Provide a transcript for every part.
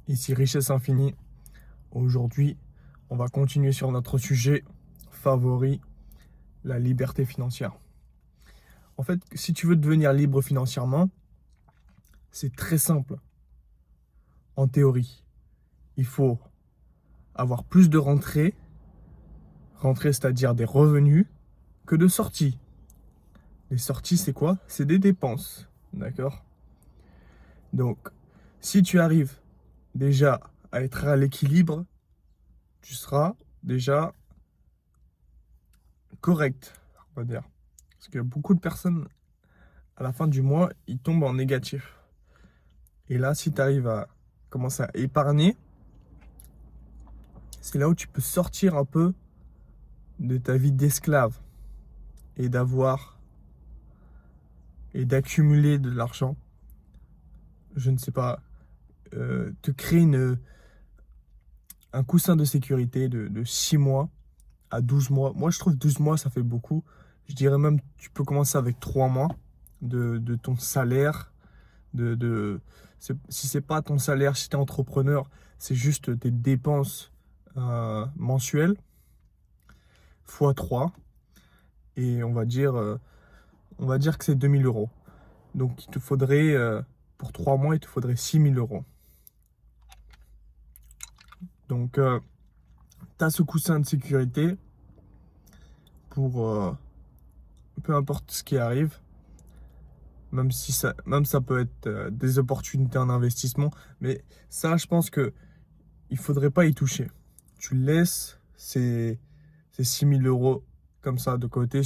Ici Richesse Infinie. Aujourd'hui, on va continuer sur notre sujet favori, la liberté financière. En fait, si tu veux devenir libre financièrement, c'est très simple. En théorie, il faut avoir plus de rentrées, c'est-à-dire des revenus, que de sorties. Les sorties, c'est quoi? C'est des dépenses, d'accord? Donc, si tu arrives déjà à être à l'équilibre, tu seras déjà correct, on va dire. Parce que beaucoup de personnes, à la fin du mois, ils tombent en négatif. Et là, si tu arrives à commencer à épargner, c'est là où tu peux sortir un peu de ta vie d'esclave et d'accumuler de l'argent. Je ne sais pas, te créer un coussin de sécurité de 6 mois à 12 mois. Moi, je trouve 12 mois, ça fait beaucoup. Je dirais même, tu peux commencer avec 3 mois de ton salaire. Si c'est pas ton salaire, si tu es entrepreneur, c'est juste tes dépenses mensuelles fois 3. Et on va dire que c'est 2000 euros. Donc, il te faudrait, pour 3 mois, il te faudrait 6000 euros. Donc, tu as ce coussin de sécurité pour peu importe ce qui arrive. Même ça peut être des opportunités en investissement. Mais ça, je pense que il faudrait pas y toucher. Tu laisses ces 6000 euros comme ça de côté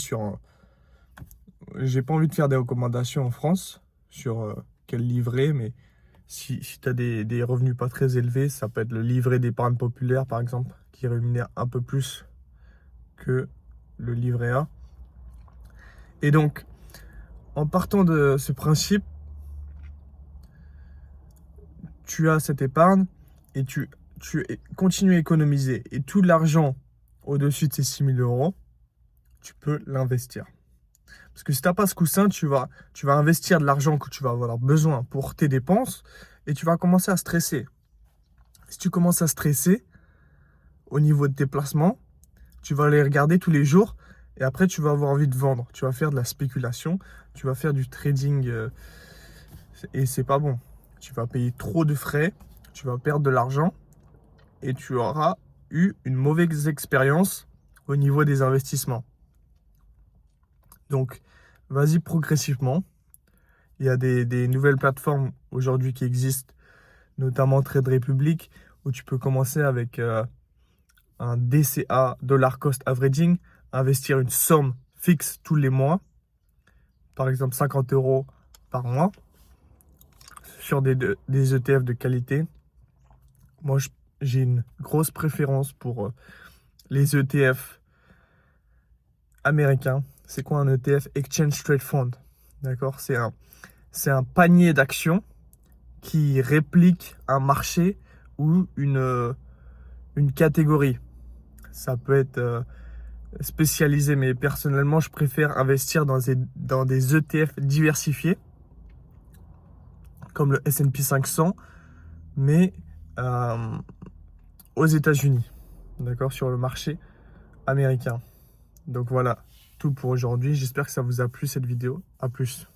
j'ai pas envie de faire des recommandations en France sur quel livret, mais si tu as des revenus pas très élevés, ça peut être le livret d'épargne populaire, par exemple, qui rémunère un peu plus que le livret A. Et donc, en partant de ce principe, tu as cette épargne et tu continues à économiser. Et tout l'argent au-dessus de ces 6000 euros, tu peux l'investir. Parce que si tu n'as pas ce coussin, tu vas investir de l'argent que tu vas avoir besoin pour tes dépenses et tu vas commencer à stresser. Si tu commences à stresser au niveau de tes placements, tu vas les regarder tous les jours et après tu vas avoir envie de vendre. Tu vas faire de la spéculation, tu vas faire du trading et c'est pas bon. Tu vas payer trop de frais, tu vas perdre de l'argent et tu auras eu une mauvaise expérience au niveau des investissements. Donc, vas-y progressivement. Il y a des nouvelles plateformes aujourd'hui qui existent, notamment Trade Republic, où tu peux commencer avec un DCA, Dollar Cost Averaging, investir une somme fixe tous les mois, par exemple 50 euros par mois, sur des ETF de qualité. Moi, j'ai une grosse préférence pour les ETF américains. C'est quoi un ETF? Exchange Trade Fund. D'accord? C'est un panier d'actions qui réplique un marché ou une catégorie. Ça peut être spécialisé, mais personnellement, je préfère investir dans des ETF diversifiés, comme le S&P 500, mais aux États-Unis, d'accord, sur le marché américain. Donc voilà, tout pour aujourd'hui. J'espère que ça vous a plu cette vidéo. À plus.